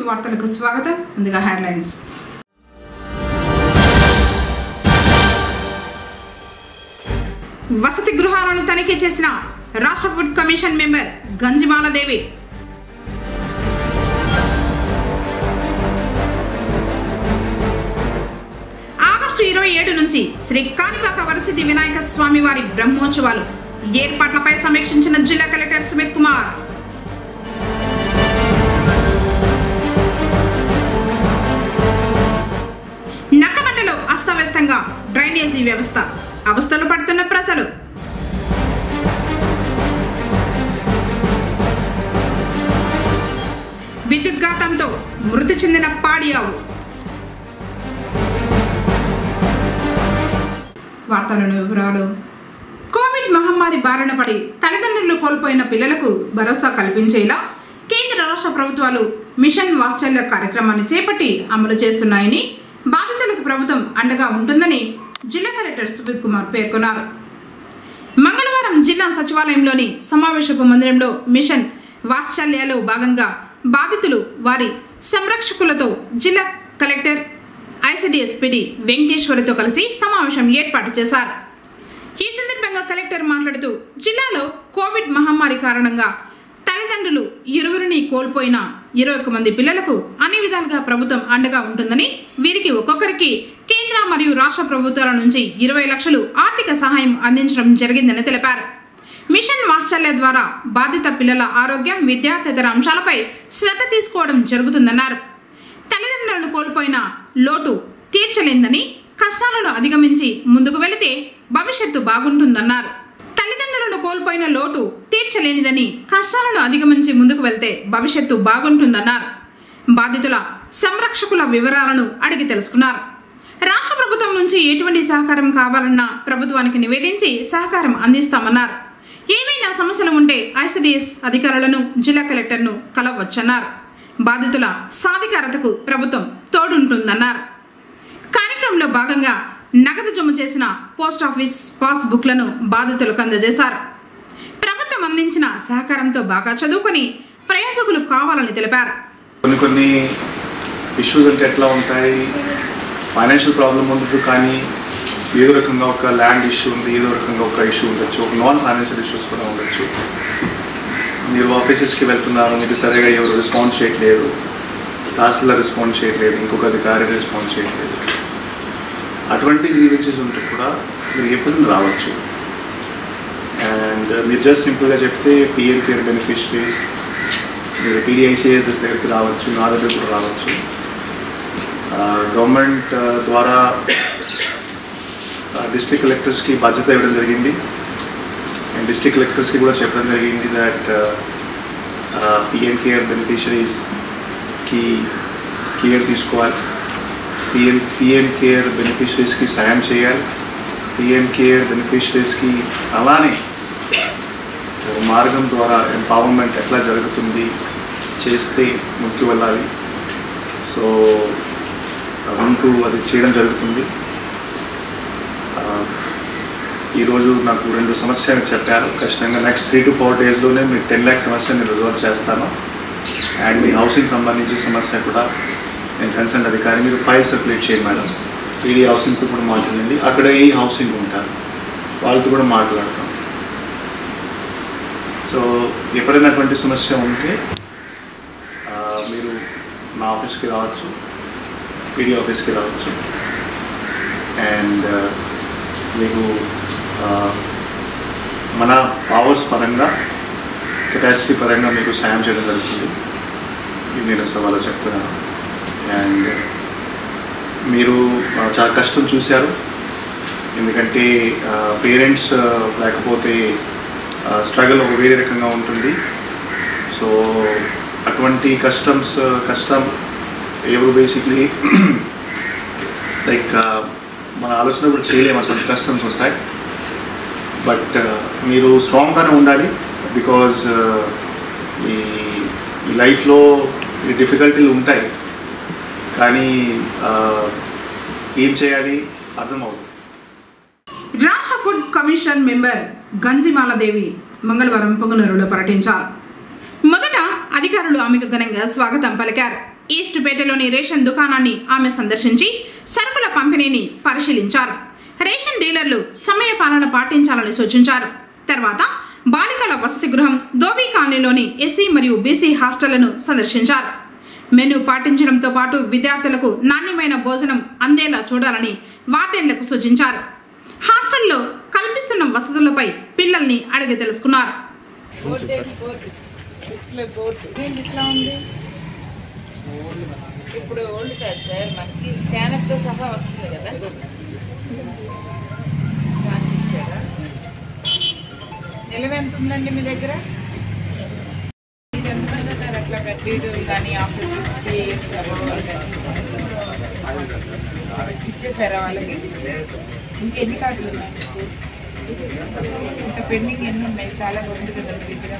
వార్తలకు స్వాగతం. ముందుగా హెడ్లైన్స్. వసతి గృహాలను తనిఖీ చేసిన రాష్ట్ర ఫుడ్ కమిషన్ మెంబర్ గంజిమాలదేవి. ఆగస్టు 27 నుంచి శ్రీ కాణిపాక వరసిద్ధి వినాయక స్వామి వారి బ్రహ్మోత్సవాలు ఏర్పాట్లపై సమీక్షించిన జిల్లా కలెక్టర్ సుమిత్ కుమార్. నక్కమండలో అస్తవ్యస్తంగా డ్రైనేజీ వ్యవస్థ, అవస్థలు పడుతున్న ప్రజలు. విద్యుద్ఘాతంతో మృతి చెందిన పాడియావు. వార్తలను వివరాలు. కోవిడ్ మహమ్మారి బారిన పడి తల్లిదండ్రులు కోల్పోయిన పిల్లలకు భరోసా కల్పించేలా కేంద్ర రాష్ట్ర ప్రభుత్వాలు మిషన్ వాత్సల్య కార్యక్రమాన్ని చేపట్టి అమలు చేస్తున్నాయని, బాధితులకు ప్రభుత్వం అండగా ఉంటుందని జిల్లా కలెక్టర్ సుమిత్ కుమార్ పేర్కొన్నారు. మంగళవారం జిల్లా సచివాలయంలోని సమావేశపు మందిరంలో మిషన్ వాత్సల్యలో భాగంగా బాధితులు, వారి సంరక్షకులతో జిల్లా కలెక్టర్ ఐసిడిఎస్ పిడి వెంకటేశ్వరితో కలిసి సమావేశం ఏర్పాటు చేశారు. ఈ సందర్భంగా కలెక్టర్ మాట్లాడుతూ, జిల్లాలో కోవిడ్ మహమ్మారి కారణంగా తల్లిదండ్రులు ఇరువురిని కోల్పోయిన 21 మంది పిల్లలకు అన్ని విధాలుగా ప్రభుత్వం అండగా ఉంటుందని, వీరికి ఒక్కొక్కరికి కేంద్ర మరియు రాష్ట్ర ప్రభుత్వాల నుంచి 20 లక్షలు ఆర్థిక సహాయం అందించడం జరిగిందని తెలిపారు. మిషన్ వాత్సల్య ద్వారా బాధిత పిల్లల ఆరోగ్యం, విద్య తదితర అంశాలపై శ్రద్ధ తీసుకోవడం జరుగుతుందన్నారు. తల్లిదండ్రులను కోల్పోయిన లోటు తీర్చలేందని, కష్టాలను అధిగమించి ముందుకు వెళితే భవిష్యత్తు బాగుంటుందన్నారు. తల్లిదండ్రులను కోల్పోయిన లోటు తీర్చలేనిదని, కష్టాలను అధిగమించి ముందుకు వెళ్తే భవిష్యత్తు బాగుంటుందన్నారు. బాధితుల సంరక్షకుల వివరాలను అడిగి తెలుసుకున్నారు. రాష్ట్ర ప్రభుత్వం నుంచి ఎటువంటి సహకారం కావాలన్నా ప్రభుత్వానికి నివేదించి సహకారం అందిస్తామన్నారు. ఏమైనా సమస్యలు ఉంటే ఐసిడిఎస్ అధికారులను, జిల్లా కలెక్టర్ను కలవచ్చన్నారు. బాధితుల సాధికారతకు ప్రభుత్వం తోడుంటుందన్నారు. కార్యక్రమంలో భాగంగా నగదు జమ చేసిన పోస్టాఫీస్ పాస్ బుక్లను బాధితులకు అందజేశారు. ప్రభుత్వం అందించిన సహకారంతో బాగా చదువుకొని ప్రయోజకులు కావాలని తెలిపారు. కొన్ని ఇష్యూస్ అంటే ఎట్లా ఉంటాయి, ఫైనాన్షియల్ ప్రాబ్లం ఉండదు, కానీ ఏదో రకంగా ఒక ల్యాండ్ ఇష్యూ ఉంది, ఏదో రకంగా ఒక ఇష్యూ ఉండొచ్చు, ఒక నాన్ ఫైనాన్షియల్ ఇష్యూస్ కూడా ఉండొచ్చు. మీరు ఆఫీసెస్కి వెళ్తున్నారు, మీకు సరిగా ఎవరు రెస్పాన్స్ చేయట్లేదు, తహసీల్దార్ రెస్పాన్స్ చేయట్లేదు, ఇంకొక అధికారి రెస్పాన్స్ చేయట్లేదు, అటువంటి గ్రీవెన్సెస్ ఉంటే కూడా మీరు ఎప్పుడు రావచ్చు. అండ్ మీరు జస్ట్ సింపుల్గా చెప్తే పిఎం కేర్ బెనిఫిషరీస్, మీరు పీడిఐసిఎస్ దగ్గరికి రావచ్చు, నా దగ్గర కూడా రావచ్చు. గవర్నమెంట్ ద్వారా డిస్ట్రిక్ట్ కలెక్టర్స్కి బాధ్యత ఇవ్వడం జరిగింది. అండ్ డిస్ట్రిక్ట్ కలెక్టర్స్కి కూడా చెప్పడం జరిగింది దట్ పిఎం కేర్ బెనిఫిషరీస్కి కేర్ తీసుకోవాలి, పిఎం కేర్ బెనిఫిషరీస్కి సాయం చేయాలి, పిఎం కేర్ బెనిఫిషరీస్కి అలానే మార్గం ద్వారా ఎంపవర్మెంట్ ఎట్లా జరుగుతుంది చేస్తే ముందుకు వెళ్ళాలి. సో ఉంటూ అది చేయడం జరుగుతుంది. ఈరోజు నాకు 2 సమస్యలు చెప్పారు. ఖచ్చితంగా నెక్స్ట్ 3 to 4 డేస్లోనే మీ 10 lakh సమస్యని రిజాల్వ్ చేస్తాను. అండ్ మీ హౌసింగ్ సంబంధించిన సమస్య కూడా నేను కన్సర్న్ అధికారి మీరు ఫైల్ సర్క్యులేట్ చేయండి మేడం. ఈ హౌసింగ్తో కూడా మాట్లాడండి, అక్కడ ఈ హౌసింగ్ ఉంటారు వాళ్ళతో కూడా మాట్లాడతాం. సో ఎప్పుడైనా అటువంటి సమస్య ఉంటే మీరు నా ఆఫీస్కి రావచ్చు, పీడీ ఆఫీస్కి రావచ్చు. అండ్ మీకు మన పవర్స్ పరంగా, కెపాసిటీ పరంగా మీకు సాయం చేయడం జరుగుతుంది. ఇది నేను సవాలు చెప్తున్నాను. అండ్ మీరు చాలా కష్టం చూశారు, ఎందుకంటే పేరెంట్స్ లేకపోతే స్ట్రగుల్ వేరే రకంగా ఉంటుంది. సో అటువంటి కష్టం ఎవరు బేసిక్లీ లైక్ మన ఆలోచన కూడా చేయలేము, అటువంటి కష్టమ్స్ ఉంటాయి. బట్ మీరు స్ట్రాంగ్గానే ఉండాలి, బికాజ్ ఈ లైఫ్లో ఈ డిఫికల్టీలు ఉంటాయి, కానీ ఏం చేయాలి అర్థమవుతుంది. రాష్ట్ర ఫుడ్ కమిషన్ మెంబర్ గంజిమాలదేవి మంగళవారం పొంగనూరులో పర్యటించారు. మొదట అధికారులు ఆమెకు ఘనంగా స్వాగతం పలికారు. ఈస్ట్ పేటలోని రేషన్ దుకాణాన్ని ఆమె సందర్శించి సరుకుల పంపిణీని పరిశీలించారు. రేషన్ డీలర్లు సమయ పాలన పాటించాలని సూచించారు. తర్వాత బాలికల వసతి గృహం దోబీ కాలనీలోని ఎస్సీ మరియు బీసీ హాస్టళ్లను సందర్శించారు. మెనూ పాటించడంతో పాటు విద్యార్థులకు నాణ్యమైన భోజనం అందేలా చూడాలని వార్డెన్లకు సూచించారు. హాస్టల్లో కల్పిస్తున్న వసతులపై పిల్లల్ని అడిగి తెలుసుకున్నారు. ఇప్పుడు ఓల్డ్ కాదు సార్, మనకి స్కానర్తో సహా వస్తుంది కదా. నిలవ ఎంత ఉందండి మీ దగ్గర? ఎంతమంది ఉన్నారు అట్లా కట్టిడు కానీ ఆఫ్టర్ 60 years ఇచ్చేసారా వాళ్ళకి? ఇంకెన్ని కార్డులు ఉన్నాయి మీకు? ఇంకా పెండింగ్ ఎన్ని ఉన్నాయి? చాలా ఉంది కదా మీ దగ్గర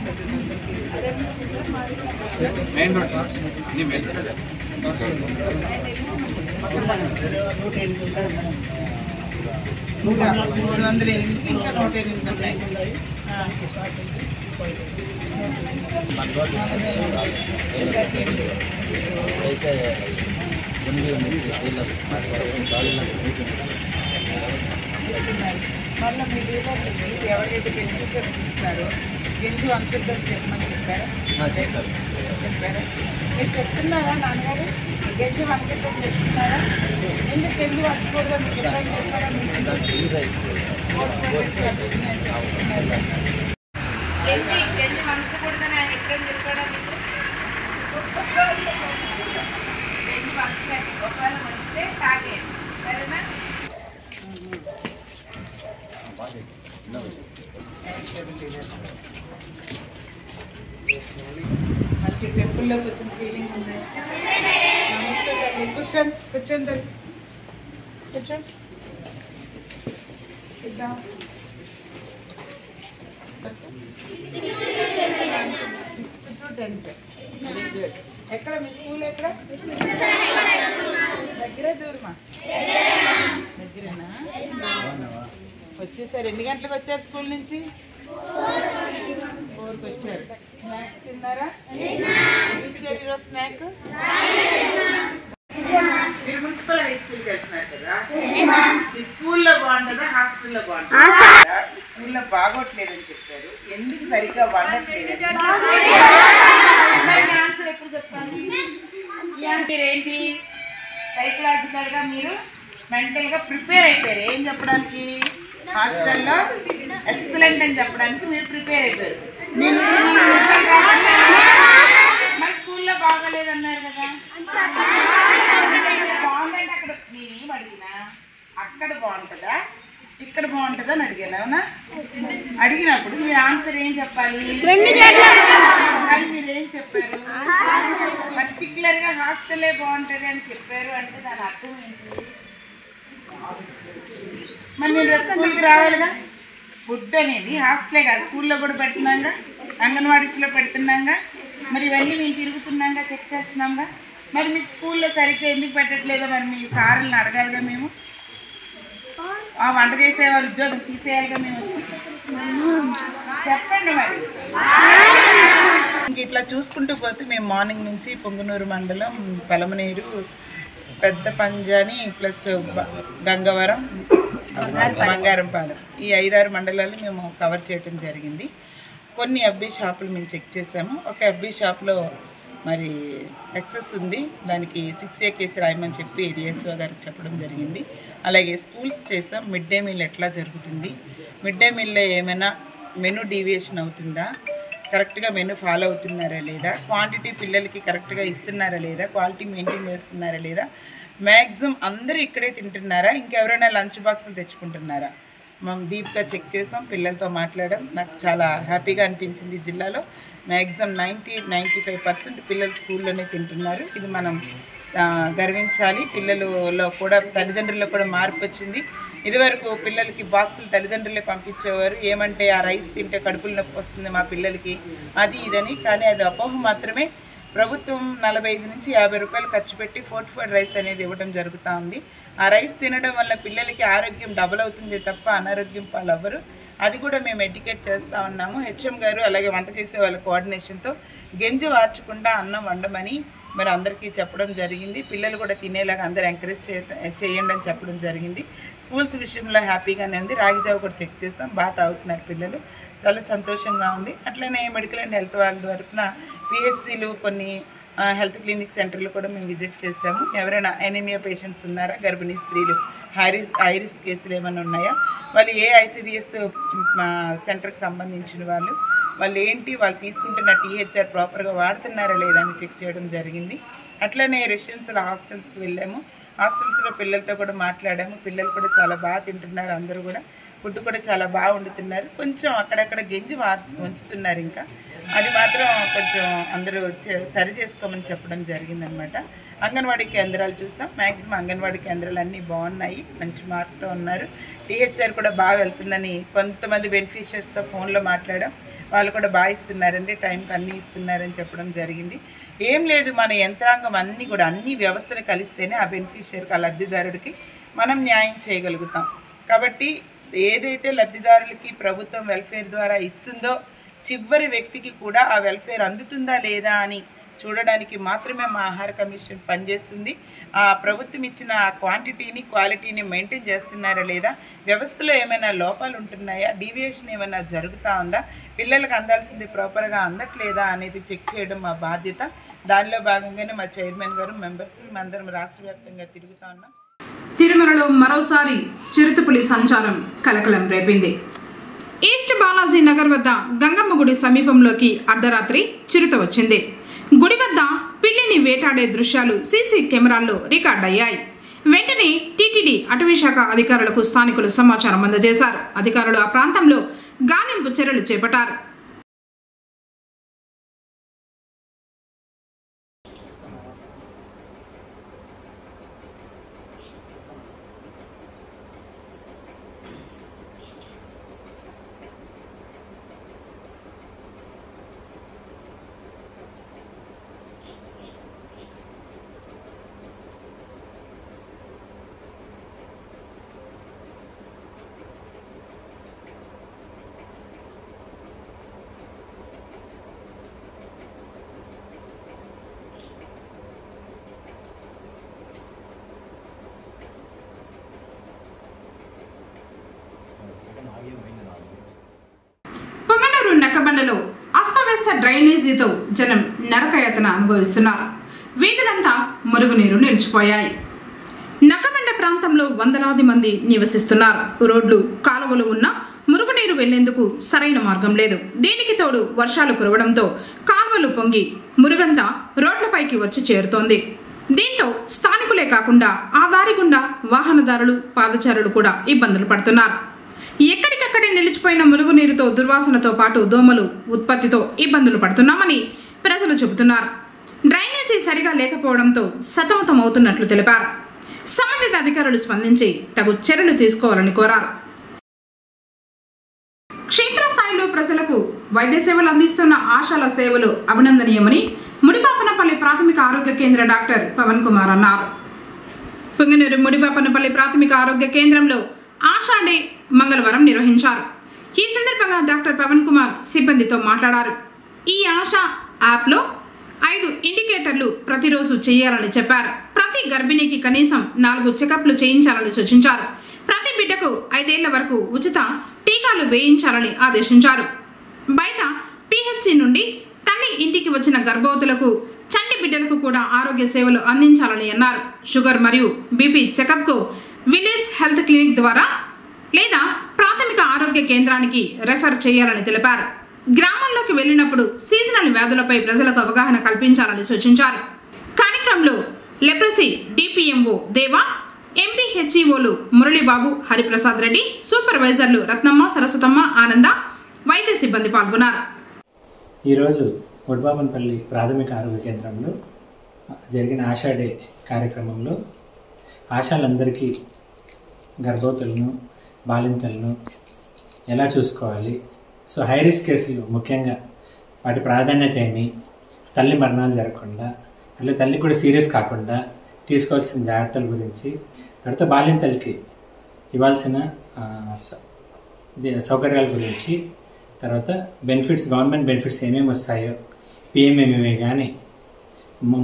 ఇంకా 308 ఇంకా 108 ఉన్నాయి. మళ్ళీ మీ డీలర్లు ఎవరైతే బెనిఫిషియర్స్ ఇస్తున్నారో గెంజు అంచుద్దని చెప్పమని చెప్పారా? మీరు చెప్తున్నారా నాన్నగారు? గెంజు అంచుద్దని చెప్తున్నారా? ఎందుకు గెంజు అంచకూడదని చెప్పారా? గెంజు అంచకూడదని ఆయన ఎప్పుడైనా చెప్పాడా మీకు? గెంజు అంచండి, ఒకవేళ మంచిదే తాగేయండి, సరేనా? మంచి టెంపుల్లోకి వచ్చిన ఫీలింగ్ ఉంది. నమస్తే తల్లి, కూర్చోండి కూర్చోండి తల్లి, కూర్చోండి. ఇద్దాం. ఎక్కడ మీ స్కూల్? ఎక్కడ? దగ్గరే దూరమా? దగ్గరేనా? వచ్చేసారు. ఎన్ని గంటలకు వచ్చారు స్కూల్ నుంచి? 4కి వచ్చారు. స్నాక్స్ తిన్నారా? ఇచ్చారు ఈరోజు స్నాక్? మీరు మున్సిపల్ హై స్కూల్కి వెళ్తున్నారు కదా, ఈ స్కూల్లో బాగుంటుందా హాస్టల్లో బాగుంటుందా? స్కూల్లో బాగోట్లేదని చెప్పారు, ఎందుకు సరిగ్గా వండట్లేదు? ఆన్సర్ ఎప్పుడు చెప్పాలి? మీరేంటి సైకలాజికల్గా మీరు మెంటల్గా ప్రిపేర్ అయిపోయారు. ఏం చెప్పడానికి? హాస్టల్లో ఎక్సలెంట్ అని చెప్పడానికి మీరు ప్రిపేర్ అయిపోయారు. మీరు మరి స్కూల్లో బాగోలేదన్నారు కదా, బాగుందంటే అక్కడ నేనేం అడిగినా అక్కడ బాగుంటుందా ఇక్కడ బాగుంటుందా అని అడిగాను. అవునా? అడిగినప్పుడు మీరు ఆన్సర్ ఏం చెప్పాలి? కానీ మీరు ఏం చెప్పారు? పర్టికులర్గా హాస్టలే బాగుంటుంది అని చెప్పారు అంటే దాని అర్థం ఏంటి? మరి నేను రేపు స్కూల్కి రావాలిగా. ఫుడ్ అనేది హాస్టలే కాదు, స్కూల్లో కూడా పెడుతున్నాగా, అంగన్వాడీస్లో పెడుతున్నాగా, మరి ఇవన్నీ మేము తిరుగుతున్నాగా, చెక్ చేస్తున్నాంగా. మరి మీకు స్కూల్లో సరిగ్గా ఎందుకు పెట్టట్లేదో మరి మీ సార్లను అడగాలిగా మేము. ఆ వంట చేసేవాళ్ళు ఉద్యోగం తీసేయాలిగా మేము వచ్చి. చెప్పండి మరి. ఇంక ఇట్లా చూసుకుంటూ పోతే మేము మార్నింగ్ నుంచి పొంగునూరు మండలం, పలమనేరు, పెద్ద పంజాని ప్లస్ గంగవరం, బంగారంపాలెం, ఈ 5-6 మండలాలు మేము కవర్ చేయడం జరిగింది. కొన్ని ఎఫ్బీ షాపులు మేము చెక్ చేసాము. ఒక ఎఫ్బీ షాప్లో మరి ఎక్సెస్ ఉంది, దానికి 6A కేసు రాయమని చెప్పి డిఎస్ఓ గారికి చెప్పడం జరిగింది. అలాగే స్కూల్స్ చేసాం. మిడ్ డే మీల్ ఎట్లా జరుగుతుంది, మిడ్ డే మీల్లో ఏమైనా మెనూ డీవియేషన్ అవుతుందా, కరెక్ట్గా మెనూ ఫాలో అవుతున్నారా లేదా, క్వాంటిటీ పిల్లలకి కరెక్ట్గా ఇస్తున్నారా లేదా, క్వాలిటీ మెయింటైన్ చేస్తున్నారా లేదా, మ్యాక్సిమం అందరూ ఇక్కడే తింటున్నారా, ఇంకెవరైనా లంచ్ బాక్సులు తెచ్చుకుంటున్నారా, మనం డీప్గా చెక్ చేసాం. పిల్లలతో మాట్లాడడం నాకు చాలా హ్యాపీగా అనిపించింది. జిల్లాలో మ్యాక్సిమం 90-95% పిల్లలు స్కూల్లోనే తింటున్నారు. ఇది మనం గర్వించాలి. పిల్లలలో కూడా తల్లిదండ్రుల్లో కూడా మార్పు వచ్చింది. ఇదివరకు పిల్లలకి బాక్సులు తల్లిదండ్రులే పంపించేవారు, ఏమంటే ఆ రైస్ తింటే కడుపులు నొప్పి వస్తుంది మా పిల్లలకి, అది ఇదని. కానీ అది అపోహ మాత్రమే. ప్రభుత్వం 45 నుంచి 50 రూపాయలు ఖర్చు పెట్టి ఫోర్టిఫైడ్ రైస్ అనేది ఇవ్వడం జరుగుతూ ఉంది. ఆ రైస్ తినడం వల్ల పిల్లలకి ఆరోగ్యం డబుల్ అవుతుంది తప్ప అనారోగ్యం పాలవ్వరు. అది కూడా మేము ఎడ్యుకేట్ చేస్తూ ఉన్నాము. హెచ్ఎం గారు అలాగే వంట చేసే వాళ్ళ కోఆర్డినేషన్తో గెంజి వార్చకుండా అన్నం వండమని మరి అందరికీ చెప్పడం జరిగింది. పిల్లలు కూడా తినేలాగా అందరూ ఎంకరేజ్ చేయండి అని చెప్పడం జరిగింది. స్కూల్స్ విషయంలో హ్యాపీగానే ఉంది. రాగి జావ కూడా చెక్ చేస్తాం, బాగా తాగుతున్నారు పిల్లలు, చాలా సంతోషంగా ఉంది. అట్లనే మెడికల్ అండ్ హెల్త్ వాళ్ళ తరపున పిహెచ్సిలు కొన్ని హెల్త్ క్లినిక్ సెంటర్లు కూడా మేము విజిట్ చేసాము. ఎవరైనా ఎనీమియా పేషెంట్స్ ఉన్నారా, గర్భిణీ స్త్రీలు, హైరిస్క్ కేసులు ఏమైనా ఉన్నాయా, వాళ్ళు ఏ ఐసిడిఎస్ సెంటర్కి సంబంధించిన వాళ్ళు ఏంటి, వాళ్ళు తీసుకుంటున్న టీహెచ్ఆర్ ప్రాపర్గా వాడుతున్నారా లేదా అని చెక్ చేయడం జరిగింది. అట్లనే రెసిడెన్షియల్ హాస్టల్స్కి వెళ్ళాము. హాస్టల్స్లో పిల్లలతో కూడా మాట్లాడాము. పిల్లలు కూడా చాలా బాగా తింటున్నారు, అందరూ కూడా ఫుడ్ కూడా చాలా బాగా వండుతున్నారు. కొంచెం అక్కడక్కడ గెంజి ఉంచుతున్నారు, ఇంకా అది మాత్రం కొంచెం అందరూ సరి చేసుకోమని చెప్పడం జరిగిందనమాట. అంగన్వాడీ కేంద్రాలు చూసాం. మ్యాక్సిమం అంగన్వాడీ కేంద్రాలు అన్నీ బాగున్నాయి, మంచి మార్కుతో ఉన్నారు. టీహెచ్ఆర్ కూడా బాగా వెళ్తుందని కొంతమంది బెనిఫిషియర్స్తో ఫోన్లో మాట్లాడాం. వాళ్ళు కూడా బాగా ఇస్తున్నారండి, టైంకి అన్నీ ఇస్తున్నారని చెప్పడం జరిగింది. ఏం లేదు, మన యంత్రాంగం అన్ని వ్యవస్థలు కలిస్తేనే ఆ బెనిఫిషియర్కి, ఆ లబ్ధిదారుడికి మనం న్యాయం చేయగలుగుతాం. కాబట్టి ఏదైతే లబ్ధిదారులకి ప్రభుత్వం వెల్ఫేర్ ద్వారా ఇస్తుందో చివరి వ్యక్తికి కూడా ఆ వెల్ఫేర్ అందుతుందా లేదా అని చూడడానికి మాత్రమే మా ఆహార కమిషన్ పనిచేస్తుంది. ఆ ప్రభుత్వం ఇచ్చిన క్వాంటిటీని, క్వాలిటీని మెయింటైన్ చేస్తున్నారా లేదా, వ్యవస్థలో ఏమైనా లోపాలు ఉంటున్నాయా, డీవియేషన్ ఏమైనా జరుగుతూ ఉందా, పిల్లలకు అందాల్సింది ప్రాపర్గా అందట్లేదా అనేది చెక్ చేయడం మా బాధ్యత. దానిలో భాగంగానే మా చైర్మన్ గారు, మెంబర్స్ మేమందరం రాష్ట్ర వ్యాప్తంగా తిరుగుతూ ఉన్నాం. తిరుమలలో మరోసారి చిరుతపులి సంచారం కలకలం రేపింది. ఈస్ట్ బాలాజీ నగర్ వద్ద గంగమ్మ గుడి సమీపంలోకి అర్ధరాత్రి చిరుత వచ్చింది. గుడి వద్ద పిల్లిని వేటాడే దృశ్యాలు సీసీ కెమెరాల్లో రికార్డయ్యాయి. వెంటనే టీటీడీ అటవీశాఖ అధికారులకు స్థానికులు సమాచారం అందజేశారు. అధికారులు ఆ ప్రాంతంలో గాలింపు చర్యలు చేపట్టారు. పొంగనూరు నక్కబండలో అస్తవ్యస్త డ్రైనేజీతో జనం నరకయాతన అనుభవిస్తున్నారు. వీధులంతా మురుగునీరు నిలిచిపోయాయి. నక్కబండ ప్రాంతంలో వందలాది మంది నివసిస్తున్నారు. రోడ్లు, కాలువలు ఉన్న మురుగునీరు వెళ్లేందుకు సరైన మార్గం లేదు. దీనికి తోడు వర్షాలు కురవడంతో కాలువలు పొంగి మురుగంతా రోడ్లపైకి వచ్చి చేరుతోంది. దీంతో స్థానికులే కాకుండా ఆ దారి గుండా వాహనదారులు, పాదచారులు కూడా ఇబ్బందులు పడుతున్నారు. ఎక్కడికక్కడే నిలిచిపోయిన మురుగునీరుతో దుర్వాసనతో పాటు దోమలు ఉత్పత్తితో ఇబ్బందులు పడుతున్నామని ప్రజలు చెబుతున్నారు. డ్రైనేజీ సరిగా లేకపోవడంతో సతమతమవుతున్నట్లు తెలిపారు. సంబంధిత అధికారులు స్పందించి తగు చర్యలు తీసుకోవాలని కోరారు. క్షేత్రస్థాయిలో ప్రజలకు వైద్య సేవలు అందిస్తున్న ఆశాల సేవలు అభినందనీయమని ముడిపాపనపల్లి ప్రాథమిక ఆరోగ్య కేంద్ర డాక్టర్ పవన్ కుమార్ అన్నారు. పొంగనూరు ముడిపాపనపల్లి ప్రాథమిక ఆరోగ్య కేంద్రంలో ఆశా డే మంగళవారం నిర్వహించారు. ఈ సందర్భంగా డాక్టర్ పవన్ కుమార్ సిబ్బందితో మాట్లాడారు. ఈ ఆశా యాప్లో 5 ఇండికేటర్లు ప్రతిరోజు చేయాలని చెప్పారు. ప్రతి గర్భిణికి కనీసం 4 చెకప్లు చేయించాలని సూచించారు. ప్రతి బిడ్డకు 5 ఏళ్ల వరకు ఉచిత టీకాలు వేయించాలని ఆదేశించారు. బయట పిహెచ్సి నుండి తల్లి ఇంటికి వచ్చిన గర్భవతులకు, చంటి బిడ్డలకు కూడా ఆరోగ్య సేవలు అందించాలని అన్నారు. షుగర్ మరియు బీపీ చెకప్కు విలేజ్ హెల్త్ క్లినిక్ ద్వారా లేదా ప్రాథమిక ఆరోగ్య కేంద్రానికి రెఫర్ చేయాలని తెలిపారు. గ్రామాల్లోకి వెళ్ళినప్పుడు సీజనల్ వ్యాధులపై ప్రజలకు అవగాహన కల్పించాలని సూచించారు. కార్యక్రమంలో లెప్రసీ డిపిఎంఓ దేవా, ఎంపీహెచ్ఈఓలు మురళీబాబు, హరిప్రసాద్ రెడ్డి, సూపర్వైజర్లు రత్నమ్మ, సరస్వతమ్మ, ఆనంద, వైద్య సిబ్బంది పాల్గొన్నారు. ఈరోజు ముడిపాపనపల్లి ప్రాథమిక ఆరోగ్య కేంద్రంలో జరిగిన ఆశా డే కార్యక్రమంలో ఆశాలందరికీ గర్భవతులను, బాలింతలను ఎలా చూసుకోవాలి, సో హై రిస్క్ కేసులు ముఖ్యంగా వాటి ప్రాధాన్యత ఏమి, తల్లి మరణాలు జరగకుండా, అట్లా తల్లి కూడా సీరియస్ కాకుండా తీసుకోవాల్సిన జాగ్రత్తల గురించి, తర్వాత బాలింతలకి ఇవ్వాల్సిన సౌకర్యాల గురించి, తర్వాత బెనిఫిట్స్, గవర్నమెంట్ బెనిఫిట్స్ ఏమేమి వస్తాయో, పిఎంఎంఏ కానీ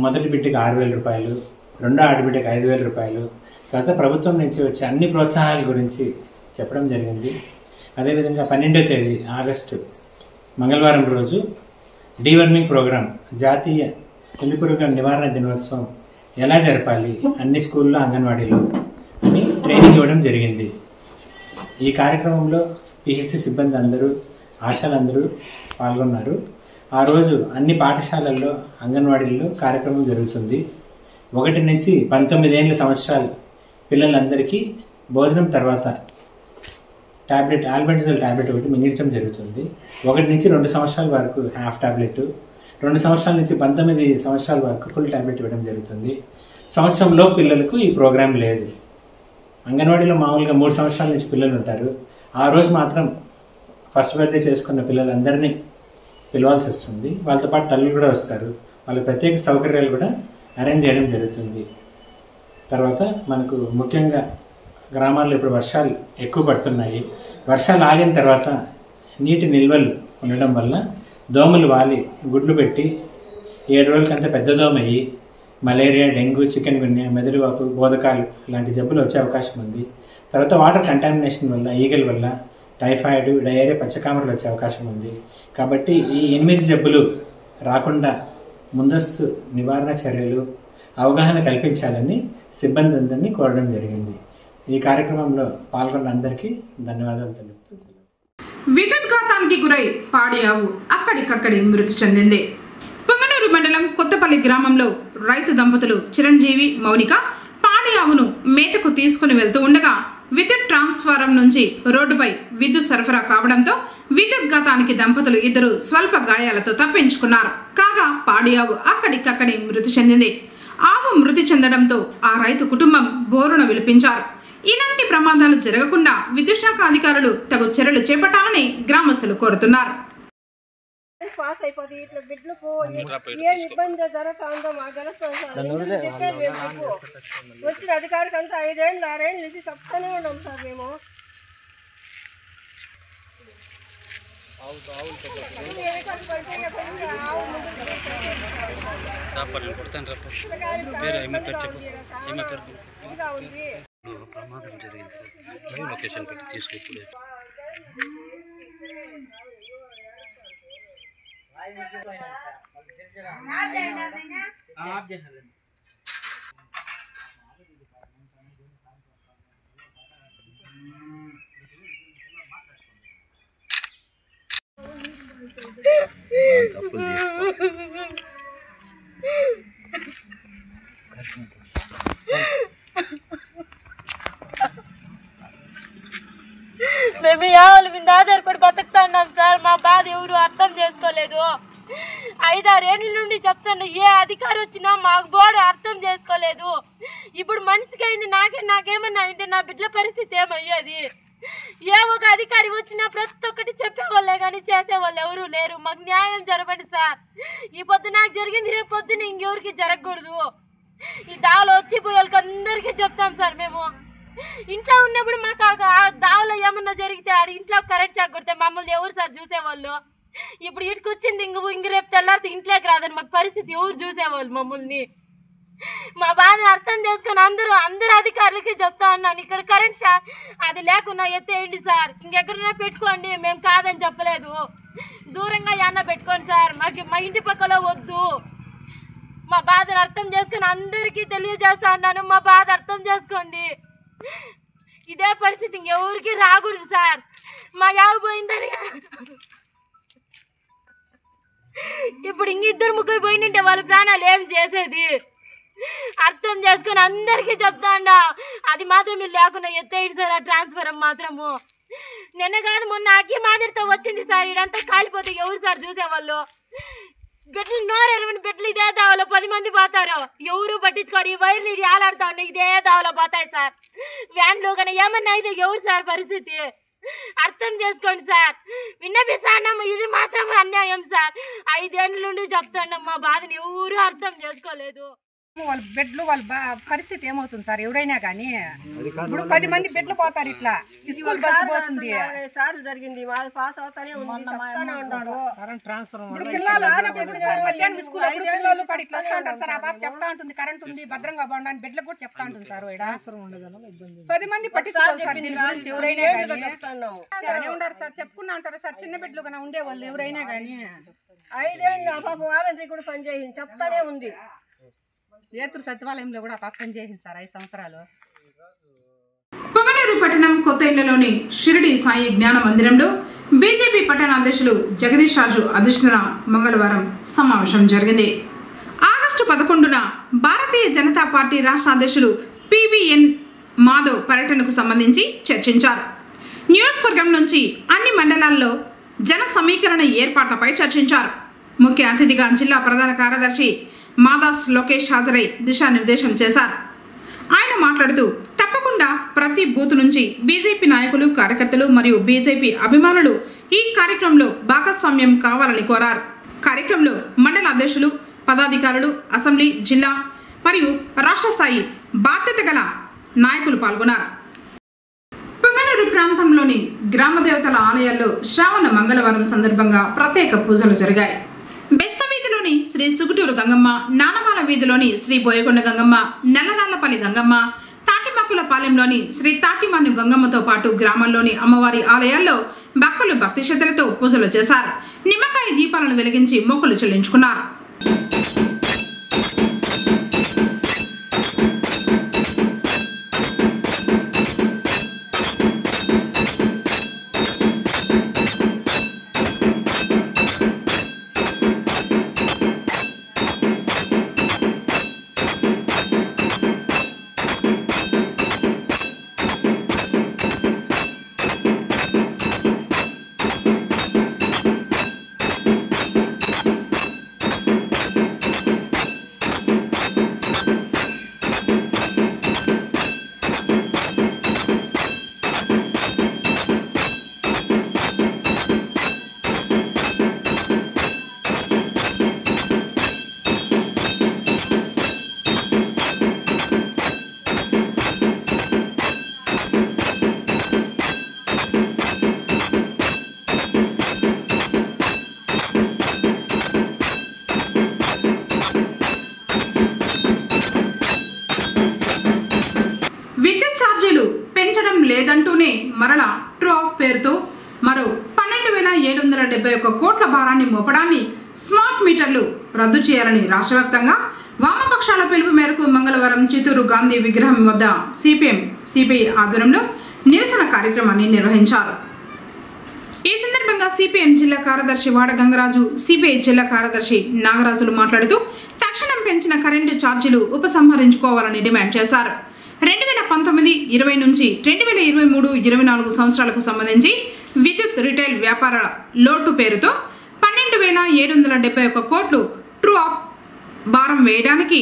మొదటి బిడ్డకి 6,000 రూపాయలు, రెండో ఆడబిడ్డకి 5,000 రూపాయలు, తర్వాత ప్రభుత్వం నుంచి వచ్చే అన్ని ప్రోత్సాహాల గురించి చెప్పడం జరిగింది. అదేవిధంగా 12వ తేదీ ఆగస్టు మంగళవారం రోజు డీవర్మింగ్ ప్రోగ్రాం, జాతీయ ఎలుపురుగుల నివారణ దినోత్సవం ఎలా జరపాలి అన్ని స్కూల్లో, అంగన్వాడీలో అని ట్రైనింగ్ ఇవ్వడం జరిగింది. ఈ కార్యక్రమంలో పిహెసి సిబ్బంది అందరూ, ఆశాలందరూ పాల్గొన్నారు. ఆ రోజు అన్ని పాఠశాలల్లో, అంగన్వాడీల్లో కార్యక్రమం జరుగుతుంది. 1 నుంచి 19 ఏళ్ళ సంవత్సరాలు పిల్లలందరికీ భోజనం తర్వాత టాబ్లెట్, ఆల్బెండజోల్ టాబ్లెట్ ఒకటి మింగించడం జరుగుతుంది. 1 నుంచి 2 సంవత్సరాల వరకు హాఫ్ టాబ్లెట్, 2 సంవత్సరాల నుంచి 19 సంవత్సరాల వరకు ఫుల్ టాబ్లెట్ ఇవ్వడం జరుగుతుంది. సంవత్సరంలో పిల్లలకు ఈ ప్రోగ్రాం లేదు. అంగన్వాడీలో మామూలుగా 3 సంవత్సరాల నుంచి పిల్లలు ఉంటారు. ఆ రోజు మాత్రం ఫస్ట్ బర్త్డే చేసుకున్న పిల్లలందరినీ పిలవాల్సి వస్తుంది. వాళ్ళతో పాటు తల్లులు కూడా వస్తారు. వాళ్ళ ప్రత్యేక సౌకర్యాలు కూడా అరేంజ్ చేయడం జరుగుతుంది. తర్వాత మనకు ముఖ్యంగా గ్రామాల్లో ఇప్పుడు వర్షాలు ఎక్కువ పడుతున్నాయి. వర్షాలు ఆగిన తర్వాత నీటి నిల్వలు ఉండడం వల్ల దోమలు వాలి గుడ్లు పెట్టి 7 రోజులకంతా పెద్ద దోమ అయ్యి మలేరియా, డెంగ్యూ, చికెన్ గున్యా, మెదడువాపు, బోధకాలు లాంటి జబ్బులు వచ్చే అవకాశం ఉంది. తర్వాత వాటర్ కంటామినేషన్ వల్ల, ఈగల వల్ల టైఫాయిడ్, డయేరియా, పచ్చకామరలు వచ్చే అవకాశం ఉంది. కాబట్టి ఈ 8 జబ్బులు రాకుండా ముందస్తు నివారణ చర్యలు, అవగాహన కల్పించాలని సిబ్బంది అందరినీ కోరడం జరిగింది. ఈ కార్యక్రమంలో పాల్గొన్న అందరికీ ధన్యవాదాలు తెలుపుతూ విద్యుద్ఘాతానికి గురై పాడి ఆవు అక్కడికక్కడి మృతి చెందింది. పొంగనూరు మండలం కొత్తపల్లి గ్రామంలో రైతు దంపతులు చిరంజీవి, మౌనిక పాడి ఆవును మేతకు తీసుకుని వెళ్తూ ఉండగా విద్యుత్ ట్రాన్స్ఫారం నుంచి రోడ్డుపై విద్యుత్ సరఫరా కావడంతో విద్యుద్ఘాతానికి దంపతులు ఇద్దరు స్వల్ప గాయాలతో తప్పించుకున్నారు. కాగా పాడి ఆవు అక్కడికక్కడి మృతి చెందింది. ఆవు మృతి చెందడంతో ఆ రైతు కుటుంబం బోరున విలిపించారు. ఇలాంటి ప్రమాదాలు జరగకుండా విద్యుత్ శాఖ అధికారులు తగు చర్యలు చేపట్టాలని గ్రామస్తులు కోరుతున్నారు. పాస్ అయిపోతుంది ఇట్లా బిడ్డలకు ఏం ఇబ్బంది జరుగుతుందో మాకు తెలుస్తుంది సార్. వచ్చిన అధికారికి అంతా 5 ఏళ్ళు 6 ఏళ్ళు నుంచి చెప్తానే ఉన్నాం సార్. మేము ప్రమాదం జరిగింది. లొకేషన్ పెట్టి తీసుకొచ్చి మేము ఆవుల మీద ఆధారపడి బతుకుతున్నాం సార్. మా బాధ ఎవరు అర్థం చేసుకోలేదు. 5-6 ఏళ్ళ నుండి చెప్తాను, ఏ అధికారి వచ్చినా మాకు బోర్డు అర్థం చేసుకోలేదు. ఇప్పుడు మనిషికి అయింది, నాకేమన్నా అంటే నా బిడ్డల పరిస్థితి ఏమయ్యేది? ఏ ఒక అధికారి వచ్చినా ప్రతి ఒక్కటి చెప్పేవాళ్ళే కానీ చేసేవాళ్ళు ఎవరు లేరు. మాకు న్యాయం జరగండి సార్. ఈ పొద్దు నాకు జరిగింది, రేపు పొద్దున ఇంకెవరికి జరగకూడదు. ఈ దావలో వచ్చిపోయే వాళ్ళకి అందరికీ చెప్తాం సార్. మేము ఇంట్లో ఉన్నప్పుడు మాకు ఆ దావలో ఏమన్నా జరిగితే ఆడ ఇంట్లో కరెంట్ షాక్ కొడితే మమ్మల్ని ఎవరు సార్ చూసేవాళ్ళు? ఇప్పుడు ఇటుకు వచ్చింది, ఇంక రేపు తెల్లారితే ఇంట్లోకి రాదని మాకు పరిస్థితి ఎవరు చూసేవాళ్ళు మమ్మల్ని? మా బాధ అర్థం చేసుకొని అందరు అధికారులకి చెప్తా ఉన్నాను. ఇక్కడ కరెంట్ షాక్ అది లేకున్నా ఎత్తేయండి సార్, ఇంకెక్కడన్నా పెట్టుకోండి, మేము కాదని చెప్పలేదు. దూరంగా ఏమన్నా పెట్టుకోండి సార్, మా ఇంటి పక్కలో వద్దు. మా బాధను అర్థం చేసుకొని అందరికీ తెలియజేస్తా ఉన్నాను. మా బాధ అర్థం చేసుకోండి. ఇదే పరిస్థితి ఇంకెవరికి రాకూడదు సార్. మా యావ పోయిందని ఇప్పుడు ఇంకిద్దరు ముగ్గురు పోయిందంటే వాళ్ళ ప్రాణాలు ఏం చేసేది? అర్థం చేసుకొని అందరికీ చెప్తాండా. అది మాత్రం మీరు లేకుండా ఎత్తేయండి సార్. ఆ ట్రాన్స్ఫరం మాత్రము నిన్న కాదు మొన్న అగ్గి మాదిరితో వచ్చింది సార్. ఇదంతా కాలిపోతే ఎవరు సార్ చూసేవాళ్ళు? బిడ్డలు నోరెరవని బిడ్డలు ఇదే దావలో 10 మంది పోతారు, ఎవరు పట్టించుకోరు. ఈ వైర్లు ఇది ఆలాడుతా ఉన్నాయి, ఇదే దావలో పోతాయి సార్. వ్యాన్లో కానీ ఏమన్నా అయితే ఎవరు సార్ పరిస్థితి? అర్థం చేసుకోండి సార్. విన్నపిస్తాన్నాము, ఇది మాత్రం అన్యాయం సార్. 5 ఏళ్ళ నుండి చెప్తున్నాం, మా బాధని ఎవరు అర్థం చేసుకోలేదు. వాళ్ళ బెడ్లు వాళ్ళ పరిస్థితి ఏమవుతుంది సార్? ఎవరైనా కానీ ఇప్పుడు 10 మంది బెడ్లు పోతారు, ఇట్లా స్కూల్ బస్సు పోతుంది. సార్లు జరిగింది, పాస్ అవుతానే ఉంది, చెప్తానే ఉన్నారు. ఇప్పుడు పిల్లలు వచ్చినప్పుడు సార్ మధ్యాహ్నం స్కూల్ అప్పుడు పిల్లలు పడి ఇట్లా వస్తూ ఉంటారు సార్. ఆ బాబు చెప్తా ఉంటుంది కరెంట్ ఉంది, భద్రంగా బాగుండాలని బెడ్లకు కూడా చెప్తా ఉంటుంది సార్. 10 మంది పట్టించుకోవాలి సార్ దీని గురించి. ఎవరైనా కానీ ఉండరు సార్, చెప్పుకున్నా ఉంటారు సార్. చిన్న బెడ్లు కన్నా ఉండేవాళ్ళు ఎవరైనా కానీ. 5 ఏళ్ళు ఆ పాప వాలంటరీ కూడా పనిచేసింది, చెప్తానే ఉంది. ఏతూరు సచివాలయంలో కూడా పాప పనిచేసింది సార్ 5 సంవత్సరాలు. పొగనూరు పట్టణం కొత్త ఇళ్లలోని షిరిడి సాయి జ్ఞాన మందిరంలో బీజేపీ పట్టణ అధ్యక్షులు జగదీష్ రాజు అధ్యక్షతన మంగళవారం సమావేశం జరిగింది. ఆగస్టు 11న భారతీయ జనతా పార్టీ రాష్ట్ర అధ్యక్షులు పివిఎన్ మాధవ్ పర్యటనకు సంబంధించి చర్చించారు. నియోజకవర్గం నుంచి అన్ని మండలాల్లో జన సమీకరణ ఏర్పాట్లపై చర్చించారు. ముఖ్య అతిథిగా జిల్లా ప్రధాన కార్యదర్శి మాదాస్ లోకేష్ హాజరై దిశానిర్దేశం చేశారు. ఆయన మాట్లాడుతూ తప్పకుండా ప్రతి బూత్ నుంచి బీజేపీ నాయకులు, కార్యకర్తలు మరియు బీజేపీ అభిమానులు ఈ కార్యక్రమంలో భాగస్వామ్యం కావాలని కోరారు. కార్యక్రమంలో మండల అధ్యక్షులు, పదాధికారులు, అసెంబ్లీ, జిల్లా మరియు రాష్ట్ర స్థాయి బాధ్యత గల నాయకులు పాల్గొన్నారు. పొంగనూరు ప్రాంతంలోని గ్రామ దేవతల ఆలయాల్లో శ్రావణ మంగళవారం సందర్భంగా ప్రత్యేక పూజలు జరిగాయి. బెస్త వీధిలోని శ్రీ సుగుటూరు గంగమ్మ, నానమాల వీధిలోని శ్రీ బోయకొండ గంగమ్మ, నల్లనాళ్లపల్లి గంగమ్మ, తాటిమక్కుల పాలెంలోని శ్రీ తాటిమాను గంగమ్మతో పాటు గ్రామాల్లోని అమ్మవారి ఆలయాల్లో భక్తులు భక్తి శ్రద్ధలతో పూజలు చేశారు. నిమ్మకాయ దీపాలను వెలిగించి మొక్కులు చెల్లించుకున్నారు. లేదంటూనే మరలా ట్రూ ఆఫ్ పేరుతో మరో 12,771 కోట్ల భారాన్ని మోపడాన్ని స్మార్ట్ మీటర్లు రద్దు చేయాలని రాష్ట్ర వ్యాప్తంగా వామపక్షాల పిలుపు మేరకు మంగళవారం చిత్తూరు గాంధీ విగ్రహం వద్ద సిపిఐ ఆధ్వర్యంలో నిరసన కార్యక్రమాన్ని నిర్వహించారు. ఈ సందర్భంగా సిపిఎం జిల్లా కార్యదర్శి వాడ గంగరాజు, సిపిఐ జిల్లా కార్యదర్శి నాగరాజులు మాట్లాడుతూ తక్షణం పెంచిన కరెంటు ఛార్జీలు ఉపసంహరించుకోవాలని డిమాండ్ చేశారు. 2019, 20 నుంచి 2023, 24 సంవత్సరాలకు సంబంధించి విద్యుత్ రిటైల్ వ్యాపార లోటు పేరుతో 12,771 కోట్లు ట్రూ ఆఫ్ భారం వేయడానికి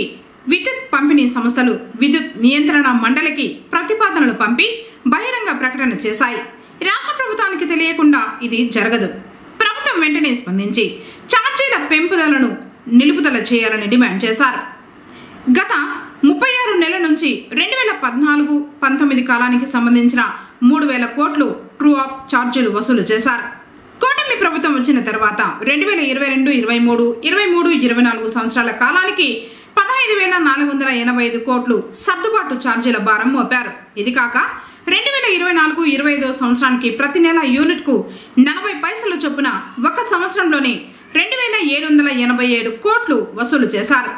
విద్యుత్ పంపిణీ సంస్థలు విద్యుత్ నియంత్రణ మండలికి ప్రతిపాదనలు పంపి బహిరంగ ప్రకటన చేశాయి. రాష్ట్ర ప్రభుత్వానికి తెలియకుండా ఇది జరగదు. ప్రభుత్వం వెంటనే స్పందించి ఛార్జీల పెంపుదలను నిలుపుదల చేయాలని డిమాండ్ చేశారు. గత 36 నెలల నుంచి 2014-19 కాలానికి సంబంధించిన 3,000 కోట్లు ట్రూ ఆఫ్ ఛార్జీలు వసూలు చేశారు. కూటమి ప్రభుత్వం వచ్చిన తర్వాత 2022, 23, 24 సంవత్సరాల కాలానికి 15,485 కోట్లు సర్దుబాటు ఛార్జీల భారం మోపారు. ఇది కాక 2024, 25 సంవత్సరానికి ప్రతి నెల యూనిట్కు 40 పైసలు చొప్పున ఒక సంవత్సరంలోనే 2,787 కోట్లు వసూలు చేశారు.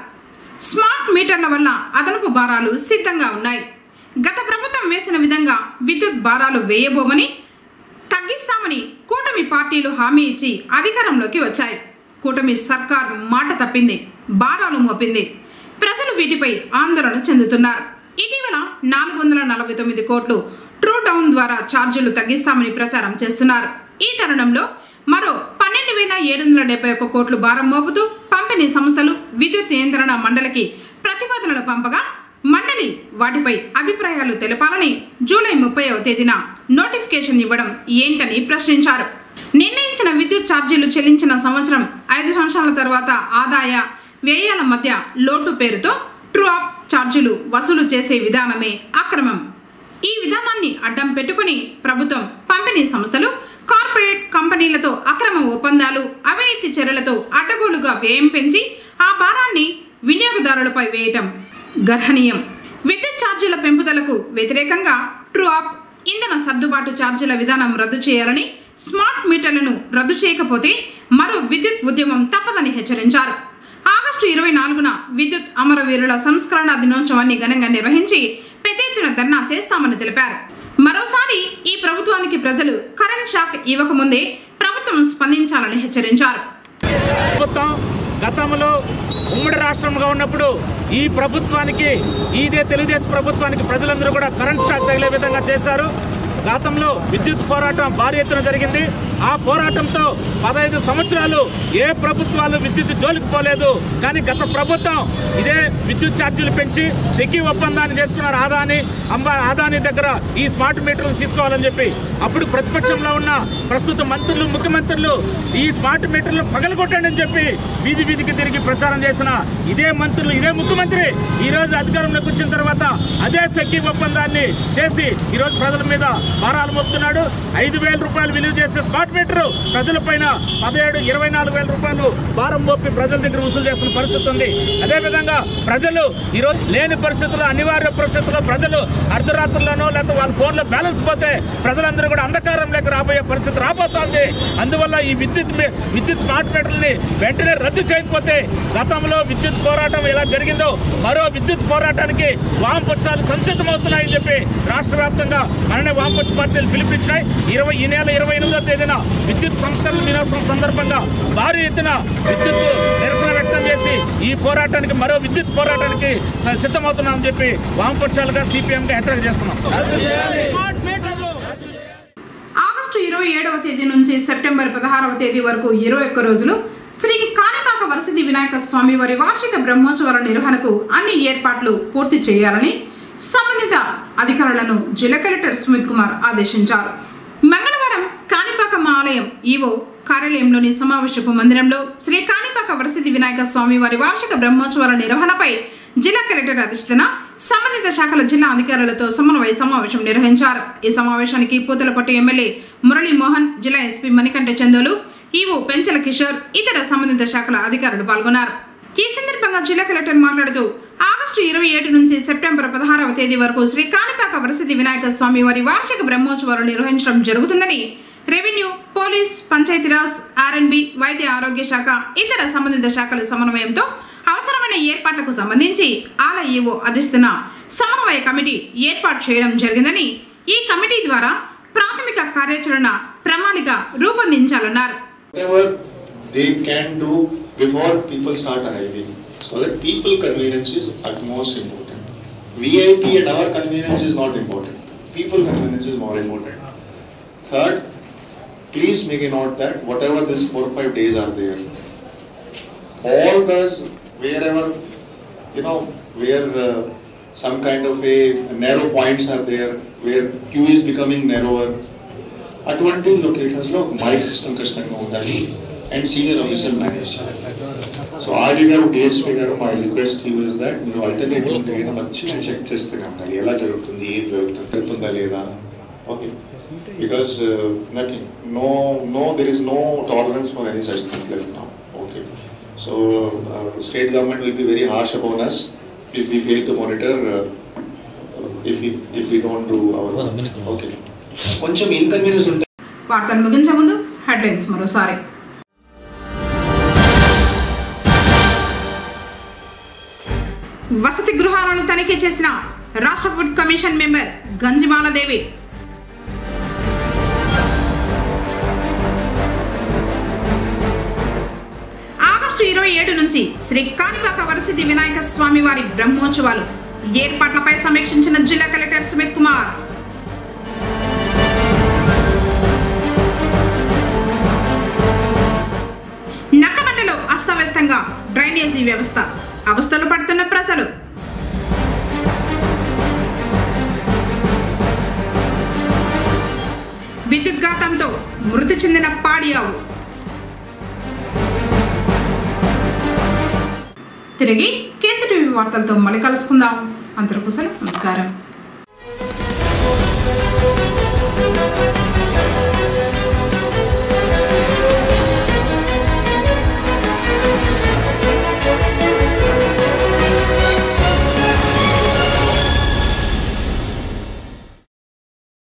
స్మార్ట్ మీటర్ల వల్ల అదనపు భారాలు సిద్ధంగా ఉన్నాయి. గత ప్రభుత్వం వేసిన విధంగా విద్యుత్ భారాలు వేయబోమని, తగ్గిస్తామని కూటమి పార్టీలు హామీ ఇచ్చి అధికారంలోకి వచ్చాయి. కూటమి సర్కార్ మాట తప్పింది, భారాలు మోపింది. ప్రజలు వీటిపై ఆందోళన చెందుతున్నారు. ఇటీవల 449 కోట్లు ట్రూ డౌన్ ద్వారా ఛార్జీలు తగ్గిస్తామని ప్రచారం చేస్తున్నారు. ఈ తరుణంలో మరో 12,771 కోట్లు భారం మోపుతూ పంపిణీ సంస్థలు విద్యుత్ నియంత్రణ మండలికి ప్రతిపాదనలు పంపగా మండలి వాటిపై అభిప్రాయాలు తెలపాలని జూలై 30వ తేదీన నోటిఫికేషన్ ఇవ్వడం ఏంటని ప్రశ్నించారు. నిర్ణయించిన విద్యుత్ ఛార్జీలు చెల్లించిన సంవత్సరం 5 సంవత్సరాల తర్వాత ఆదాయ వ్యయాల మధ్య లోటు పేరుతో ట్రూ అప్ ఛార్జీలు వసూలు చేసే విధానమే అక్రమం. ఈ విధానాన్ని అడ్డం పెట్టుకుని ప్రభుత్వం, పంపిణీ సంస్థలు, కార్పొరేట్ కంపెనీలతో అక్రమ ఒప్పందాలు, అవినీతి చర్యలతో అడ్డగోలుగా వ్యయం పెంచి ఆ భారాన్ని వినియోగదారులపై వేయటం గర్హనీయం. విద్యుత్ ఛార్జీల పెంపుదలకు వ్యతిరేకంగా ట్రూ అప్, ఇంధన సర్దుబాటు ఛార్జీల విధానం రద్దు చేయాలని, స్మార్ట్ మీటర్లను రద్దు చేయకపోతే మరో విద్యుత్ ఉద్యమం తప్పదని హెచ్చరించారు. ఆగస్టు 24న విద్యుత్ అమరవీరుల సంస్కరణ దినోత్సవాన్ని ఘనంగా నిర్వహించి పెద్ద ఎత్తున ధర్నా చేస్తామని తెలిపారు. మరోసారి ఈ ప్రభుత్వానికి ప్రజలు కరెంట్ షాక్ ఇవ్వకముందే ప్రభుత్వం స్పందించాలని హెచ్చరించారు. గతంలో ఉమ్మడి రాష్ట్రంగా ఉన్నప్పుడు ఈ ప్రభుత్వానికి, ఇదే తెలుగుదేశం ప్రభుత్వానికి ప్రజలందరూ కూడా కరెంట్ షాక్ తగిలే విధంగా చేశారు. గతంలో విద్యుత్ పోరాటం భారీ ఎత్తున జరిగింది. ఆ పోరాటంతో 15 సంవత్సరాలు ఏ ప్రభుత్వాలు విద్యుత్ జోలికి పోలేదు. కానీ గత ప్రభుత్వం ఇదే విద్యుత్ ఛార్జీలు పెంచి సెకీ ఒప్పందాన్ని చేసుకున్నారు. ఆదాని దగ్గర ఈ స్మార్ట్ మీటర్లు తీసుకోవాలని చెప్పి అప్పుడు ప్రతిపక్షంలో ఉన్న ప్రస్తుత మంత్రులు, ముఖ్యమంత్రులు ఈ స్మార్ట్ మీటర్లు పగలగొట్టండి అని చెప్పి వీధి వీధికి తిరిగి ప్రచారం చేసిన ఇదే మంత్రులు, ఇదే ముఖ్యమంత్రి ఈరోజు అధికారంలోకి వచ్చిన తర్వాత అదే సెకీ ఒప్పందాన్ని చేసి ఈరోజు ప్రజల మీద భారాలు మోపుతున్నాడు. 5,000 రూపాయలు విలువ చేసే స్మార్ట్ మీటరు ప్రజల పైన 17-24,000 రూపాయలు భారం మోపి ప్రజల దగ్గర వసూలు చేస్తున్న పరిస్థితి ఉంది. అదేవిధంగా ప్రజలు ఈరోజు లేని పరిస్థితుల్లో, అనివార్య పరిస్థితుల్లో ప్రజలు అర్ధరాత్రుల్లోనో లేకపోతే వాళ్ళ ఫోన్లో బ్యాలెన్స్ పోతే ప్రజలందరూ కూడా అంధకారంలోకి రాబోయే పరిస్థితి రాబోతోంది. అందువల్ల ఈ విద్యుత్ స్మార్ట్ మీటర్లని వెంటనే రద్దు చేయకపోతే గతంలో విద్యుత్ పోరాటం ఎలా జరిగిందో మరో విద్యుత్ పోరాటానికి వామపక్షాలు సంసిద్ధమవుతున్నాయని చెప్పి రాష్ట్ర వ్యాప్తంగా మననే వామపక్ష పార్టీలు పిలుపునిచ్చినాయి. ఈ నెల 28వ తేదీన విద్యుత్ సంస్కరణ దినోత్సవం సందర్భంగా భారీ ఎత్తున విద్యుత్ నిరసన వ్యక్తం చేసి ఈ పోరాటానికి, మరో విద్యుత్ పోరాటానికి సిద్ధమవుతున్నామని చెప్పి వామపక్షాలుగా సిపిఎంగా హెచ్చరిక చేస్తున్నాం. ఆగస్టు 27వ తేదీ నుంచి సెప్టెంబర్ 16వ తేదీ వరకు 21 రోజులు శ్రీ కాణిపాక వరసిద్ధి వినాయక స్వామి వారి వార్షిక బ్రహ్మోత్సవాల నిర్వహణకు అన్ని ఏర్పాట్లు పూర్తి చేయాలని సంబంధిత అధికారులను జిల్లా కలెక్టర్ సుమిత్ కుమార్ ఆదేశించారు. మంగళవారం కాణిపాకం ఆలయం ఈవో కార్యాలయంలోని సమావేశపు మందిరంలో శ్రీ కాణిపాక వరసిద్ధి వినాయక స్వామి వారి వార్షిక బ్రహ్మోత్సవాల నిర్వహణపై జిల్లా కలెక్టర్ అధ్యక్షతన సంబంధిత శాఖల జిల్లా అధికారులతో సమన్వయ సమావేశం నిర్వహించారు. ఈ సమావేశానికి పూతలపట్టు ఎమ్మెల్యే మురళీమోహన్, జిల్లా ఎస్పీ మణికంఠ చందోలు, ఈవో పెంచల కిషోర్, ఇతర సంబంధిత శాఖల అధికారులు పాల్గొన్నారు. ఈ సందర్భంగా జిల్లా కలెక్టర్ మాట్లాడుతూ ఆగస్టు 27 నుంచి సెప్టెంబర్ 16వ తేదీ వరకు శ్రీ కాణిపాక వరసిద్ధి వినాయక స్వామి వారి వార్షిక బ్రహ్మోత్సవాలు నిర్వహించడం జరుగుతుందని రెవెన్యూ, పోలీస్, పంచాయతీరాజ్, ఆర్ఎండ్బి, వైద్య ఆరోగ్య శాఖ, ఇతర సంబంధిత శాఖల సమన్వయంతో అవసరమైన ఏర్పాట్లకు సంబంధించి ఆలయ ఈవో అధ్యక్షతన సమన్వయ కమిటీ ఏర్పాటు చేయడం జరిగిందని, ఈ కమిటీ ద్వారా ప్రాథమిక కార్యాచరణ ప్రణాళిక రూపొందించాలన్నారు. They can do before people start arriving, so that people convenience is at most important. VIP and our convenience is not important. People convenience is more important. Third, please make a note that whatever these 4 or 5 days are there, all those wherever where some kind of a narrow points are there, where queue is becoming narrower, అటువంటి locations లో mic system ఖచ్చితంగా ఉండాలి and senior officer manage. So RD గారు, DSP గారు, my request you is that మీరు alternative ఉంటే ఏదో మంచి చెక్ చేస్తే ఉండాలి, ఎలా జరుగుతుంది, ఏం జరుగుతుందా లేదా. Okay, because nothing, no there is no tolerance for any such things left now. Okay, so state government will be very harsh about us if we fail to monitor, if we don't do our work. Okay, కొంచెం inconvenience ఉంటాయి. వార్తలు ముగించే ముందు headlines మరోసారి. వసతి గృహాలను తనిఖీ చేసిన రాష్ట్ర ఫుడ్ కమిషన్ మెంబర్ గంజిమాలదేవి. ఆగస్టు 27 నుంచి శ్రీ కాణిపాక వరసిద్ధి వినాయక స్వామి వారి బ్రహ్మోత్సవాలు ఏర్పాట్లపై సమీక్షించిన జిల్లా కలెక్టర్ సుమిత్ కుమార్. నక్కమండలో అస్తవ్యస్తంగా డ్రైనేజీ వ్యవస్థ, అవస్థలు పడుతున్న ప్రజలు. విద్యుద్ఘాతంతో మృతి చెందిన పాడియావు. తిరిగి కేసీటీవీ వార్తలతో మళ్ళీ కలుసుకుందాం. అంతవరకు నమస్కారం.